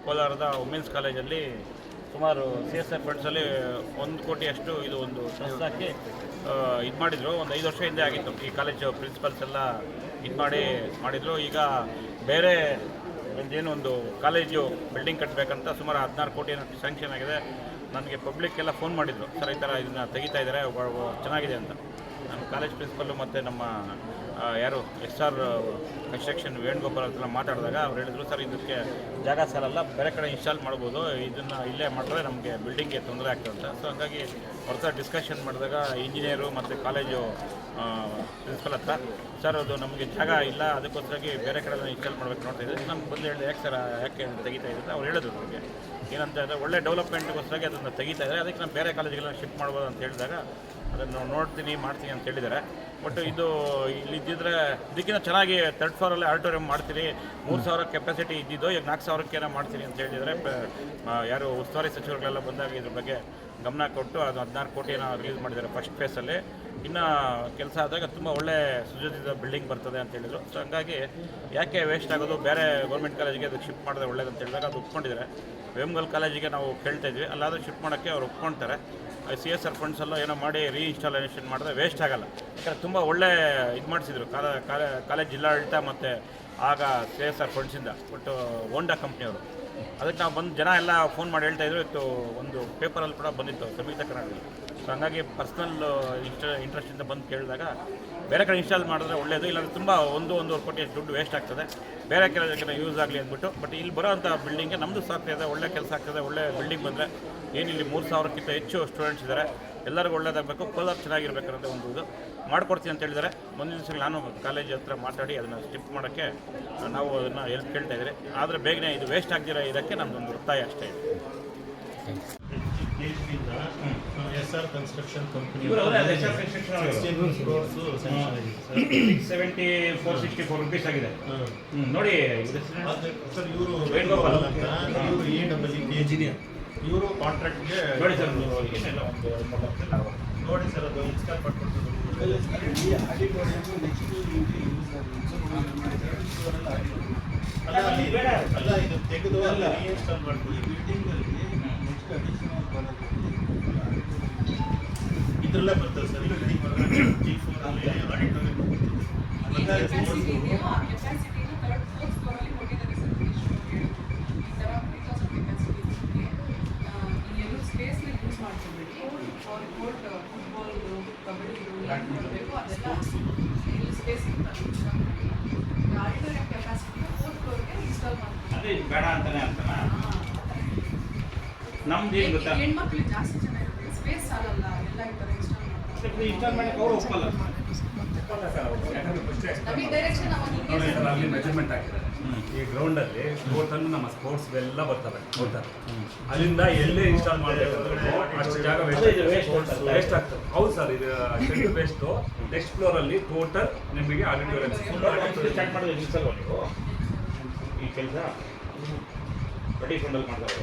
ಕೋಲಾರದ ವುಮೆನ್ಸ್ ಕಾಲೇಜಲ್ಲಿ ಸುಮಾರು CSR ಫಂಡ್ಸಲ್ಲಿ 1 ಕೋಟಿಯಷ್ಟು ಇದು ಒಂದು ಟ್ರಸ್ಟ್ ಹಾಕಿ ಇದು ಮಾಡಿದರು. ಒಂದು 5 ವರ್ಷ ಹಿಂದೆ ಆಗಿತ್ತು. ಈ ಕಾಲೇಜು ಪ್ರಿನ್ಸಿಪಲ್ಸ್ ಎಲ್ಲ ಇದು ಮಾಡಿದರು. ಈಗ ಬೇರೆ ಒಂದು ಕಾಲೇಜು ಬಿಲ್ಡಿಂಗ್ ಕಟ್ಟಬೇಕಂತ ಸುಮಾರು 16 ಕೋಟಿ ಸ್ಯಾಂಕ್ಷನ್ ಆಗಿದೆ. ನನಗೆ ಪಬ್ಲಿಕ್ ಎಲ್ಲ ಫೋನ್ ಮಾಡಿದರು, ಸರ್ ಈ ಥರ ಇದನ್ನು ತೆಗಿತಾ ಇದ್ದಾರೆ, ಚೆನ್ನಾಗಿದೆ ಅಂತ. ನಮ್ಮ ಕಾಲೇಜ್ ಪ್ರಿನ್ಸಿಪಲ್ಲು ಮತ್ತು ನಮ್ಮ ಯಾರು SR ಕನ್ಸ್ಟ್ರಕ್ಷನ್ ವೇಣುಗೋಪಾಲ್ ಹತ್ರ ಮಾತಾಡಿದಾಗ ಅವ್ರು ಹೇಳಿದ್ರು, ಸರ್ ಇದಕ್ಕೆ ಜಾಗ ಸಾಲಲ್ಲ, ಬೇರೆ ಕಡೆ ಇನ್ಸ್ಟಾಲ್ ಮಾಡ್ಬೋದು, ಇದನ್ನು ಇಲ್ಲೇ ಮಾಡಿದ್ರೆ ನಮಗೆ ಬಿಲ್ಡಿಂಗ್ಗೆ ತೊಂದರೆ ಆಗ್ತದೆ ಅಂತ. ಸೊ ಹಾಗಾಗಿ ಅವ್ರ ಹತ್ರ ಡಿಸ್ಕಷನ್ ಮಾಡಿದಾಗ ಇಂಜಿನಿಯರು ಮತ್ತು ಕಾಲೇಜು ಪ್ರಿನ್ಸಿಪಲ್ ಹತ್ರ, ಸರ್ ಅದು ನಮಗೆ ಜಾಗ ಇಲ್ಲ, ಅದಕ್ಕೋಸ್ಕರಾಗಿ ಬೇರೆ ಕಡೆ ಇನ್ಸ್ಟಾಲ್ ಮಾಡ್ಬೇಕು ನೋಡ್ತಾ ಇದ್ದೀವಿ. ನಮ್ಗೆ ಬಂದು ಹೇಳಿದೆ, ಯಾಕೆ ಸರ್ ಯಾಕೆ ತೆಗಿತಾ ಇದ್ದಾರೆ ಅವ್ರು ಹೇಳಿದ್ರು. ನಮಗೆ ಏನಂತ ಹೇಳಿದ್ರೆ ಒಳ್ಳೆ ಡೆವಲಪ್ಮೆಂಟ್ಗೋಸ್ಕರಾಗಿ ಅದನ್ನು ತೆಗಿತಾ ಇದ್ದಾರೆ, ಅದಕ್ಕೆ ನಾನು ಬೇರೆ ಕಾಲೇಜ್ಗಳನ್ನ ಶಿಫ್ಟ್ ಮಾಡ್ಬೋದು ಅಂತ ಹೇಳಿದಾಗ ಅದನ್ನು ನೋಡ್ತೀನಿ ಮಾಡ್ತೀನಿ ಅಂತ ಹೇಳಿದ್ದಾರೆ. ಬಟ್ ಇದು ಇಲ್ಲಿ ಇದ್ದಿದ್ರೆ ಇದಕ್ಕಿಂತ ಚೆನ್ನಾಗಿ 3rd ಫ್ಲೋರಲ್ಲಿ ಆಡಿಟೋರಿಯಂ ಮಾಡ್ತೀರಿ, 3,000 ಕೆಪಾಸಿಟಿ ಇದ್ದಿದ್ದು ಈಗ 4,000ಕ್ಕೇನೋ ಮಾಡ್ತೀನಿ ಅಂತ ಹೇಳಿದರೆ ಯಾರು ಉಸ್ತುವಾರಿ ಸಚಿವರುಗಳೆಲ್ಲ ಬಂದಾಗ ಇದ್ರ ಬಗ್ಗೆ ಗಮನ ಕೊಟ್ಟು ಅದು 16 ಕೋಟಿನ ರಿಲೀಸ್ ಮಾಡಿದ್ದಾರೆ ಫಸ್ಟ್ ಫೇಸಲ್ಲಿ. ಇನ್ನು ಕೆಲಸ ಆದಾಗ ತುಂಬ ಒಳ್ಳೆ ಸುಜಾತಿತ ಬಿಲ್ಡಿಂಗ್ ಬರ್ತದೆ ಅಂತ ಹೇಳಿದರು. ಸೊ ಹಂಗಾಗಿ ಯಾಕೆ ವೇಸ್ಟ್ ಆಗೋದು, ಬೇರೆ ಗೌರ್ಮೆಂಟ್ ಕಾಲೇಜಿಗೆ ಅದಕ್ಕೆ ಶಿಫ್ಟ್ ಮಾಡಿದ್ರೆ ಒಳ್ಳೇದಂತ ಹೇಳಿದಾಗ ಅದು ಒಪ್ಕೊಂಡಿದ್ದಾರೆ. ವೇಮಗಲ್ ಕಾಲೇಜಿಗೆ ನಾವು ಕೇಳ್ತಾ ಇದ್ವಿ, ಅಲ್ಲಾದರೂ ಶಿಫ್ಟ್ ಮಾಡೋಕ್ಕೆ ಅವ್ರು ಒಪ್ಕೊಳ್ತಾರೆ. CSR ಫಂಡ್ಸೆಲ್ಲ ಏನೋ ಮಾಡಿ ರೀಇನ್ಸ್ಟಾಲೇಷನ್ ಮಾಡಿದ್ರೆ ವೇಸ್ಟ್ ಆಗೋಲ್ಲ. ಯಾಕಂದರೆ ತುಂಬ ಒಳ್ಳೆ ಇದು ಮಾಡಿಸಿದ್ರು ಕಾಲೇಜ್ ಜಿಲ್ಲಾಡಳಿತ ಮತ್ತು ಆಗ CSR ಫಂಡ್ಸಿಂದ. ಬಟ್ ಹೋಂಡಾ ಕಂಪ್ನಿಯವರು ಅದಕ್ಕೆ ನಾವು ಬಂದು ಜನ ಎಲ್ಲ ಫೋನ್ ಮಾಡಿ ಹೇಳ್ತಾಯಿದ್ರು. ಇತ್ತು ಒಂದು ಪೇಪರಲ್ಲಿ ಕೂಡ ಬಂದಿತ್ತು ಸಂಯುಕ್ತ ಕರ್ನಾಟಕದಲ್ಲಿ. ಸೊ ಹಂಗಾಗಿ ಪರ್ಸ್ನಲ್ ಇಂಟ್ರೆಸ್ಟಿಂದ ಬಂದು ಕೇಳಿದಾಗ ಬೇರೆ ಕಡೆ ಇನ್ಸ್ಟಾಲ್ ಮಾಡಿದ್ರೆ ಒಳ್ಳೆಯದು, ಇಲ್ಲಾಂದರೆ ತುಂಬ 1-1.5 ಕೋಟಿ ದುಡ್ಡು ವೇಸ್ಟ್ ಆಗ್ತದೆ, ಬೇರೆ ಕೆಲಸಕ್ಕೆ ಯೂಸ್ ಆಗಲಿ ಅಂದ್ಬಿಟ್ಟು. ಬಟ್ ಇಲ್ಲಿ ಬರೋವಂಥ ಬಿಲ್ಡಿಂಗ್ಗೆ ನಮ್ಮದು ಸಾಕ್ತಿದೆ, ಒಳ್ಳೆ ಕೆಲಸ ಆಗ್ತದೆ. ಒಳ್ಳೆ ಬಿಲ್ಡಿಂಗ್ ಬಂದರೆ ಏನಿಲ್ಲಿ 3,000ಕ್ಕಿಂತ ಹೆಚ್ಚು ಸ್ಟೂಡೆಂಟ್ಸ್ ಇದ್ದಾರೆ, ಎಲ್ಲರಿಗೂ ಒಳ್ಳೇದಾಗಬೇಕು, ಕೋಲಾರ ಚೆನ್ನಾಗಿರ್ಬೇಕು ಅನ್ನೋದು ಒಂದು ಇದು ಮಾಡ್ಕೊಡ್ತೀನಿ ಅಂತ ಹೇಳಿದ್ದಾರೆ. ಮುಂದಿನ ದಿವಸ ನಾನು ಕಾಲೇಜ್ ಹತ್ರ ಮಾತಾಡಿ ಅದನ್ನು ಶಿಫ್ಟ್ ಮಾಡೋಕ್ಕೆ ನಾವು ಅದನ್ನು ಹೆಲ್ಪ್ ಕೇಳ್ತಾ ಇದ್ದೀರಿ. ಆದರೆ ಬೇಗನೆ ಇದು ವೇಸ್ಟ್ ಆಗದಿರೋ ಇದಕ್ಕೆ ನಮ್ಮದೊಂದು ಒತ್ತಾಯ ಅಷ್ಟೇ ಇದೆ. SR ಕನ್ಸ್ಟ್ರಕ್ಷನ್ ಕಂಪನಿ 464 ರುಪೀಸ್ ಆಗಿದೆ ನೋಡಿ. ಸರ್ ಇವರು ವೇಣುಗೋಪಾಲ್ ಅಂತ, ಇವರು ಇಂಜಿನಿಯರ್, ಇವರು ಕಾಂಟ್ರಾಕ್ಟ್ಗೆ ನೋಡಿ ಸರ್, ನೋಡಿ ಸರ್ ಅದು ಇನ್ಸ್ಟಾಲ್ ಮಾಡ್ಕೊಡ್ತಾರೆ. ಅಲ್ಲ ಇದು ತೆಗೆದು ಅಲ್ಲ ಇನ್ಸ್ಟಾಲ್ ಮಾಡ್ಕೊಳ್ಳಿ. ಇದರಲ್ಲೇ ಬರ್ತದೆ ಸರ್, G4 ಅಲ್ಲಿ ಆಡಿಟೋರಿಯಂ ಅದೇ ಬೇಡ ಅಂತಾನೆ ಅರ್ಥನ. ನಮ್ದು ಏನು ಗೊತ್ತಾ, ಹೆಣ್ಮಕ್ಳಿಗೆ ಜಾಸ್ತಿ ಜನ ಇರುತ್ತೆ, ಸ್ಪೇಸ್ ಸಾಲಲ್ಲ, ಎಲ್ಲ ಇನ್ಸ್ಟಾಲ್ ಮಾಡಕ್ಕೆ ಅವರು ಒಪ್ಪಲ್ಲ. ನಮಗೆ ಡೈರೆಕ್ಷನ್ ಅಲ್ಲಿ ಮೆಜರ್ಮೆಂಟ್ ಆಗಿದೆ. ಈ ಗ್ರೌಂಡಲ್ಲಿ ಟೋಟಲ್ ನಮ್ಮ ಸ್ಪೋರ್ಟ್ಸ್ ಎಲ್ಲ ಬರ್ತವೆ ಟೋಟಲ್. ಅಲ್ಲಿಂದ ಎಲ್ಲೇ ಇನ್ಸ್ಟಾಲ್ ಮಾಡಬೇಕಂದ್ರೆ ಅಷ್ಟು ಜಾಗ ವೇಸ್ಟ್ ಆಗ್ತದೆ. ಹೌದು ಸರ್, ಇದು ಶೆಡ್ ವೇಸ್ಟು. ನೆಕ್ಸ್ಟ್ ಫ್ಲೋರಲ್ಲಿ ಟೋಟಲ್ ನಿಮಗೆ ಆಡಿಟೋರಿಯಂ ಸ್ಟಾರ್ಟ್ ಮಾಡೋದು ನೀವು ಈ ಕೆಲಸ ಬಡ್ಡಿ ಫಂಡಲ್ಲಿ ಮಾಡ್ತಾರೆ.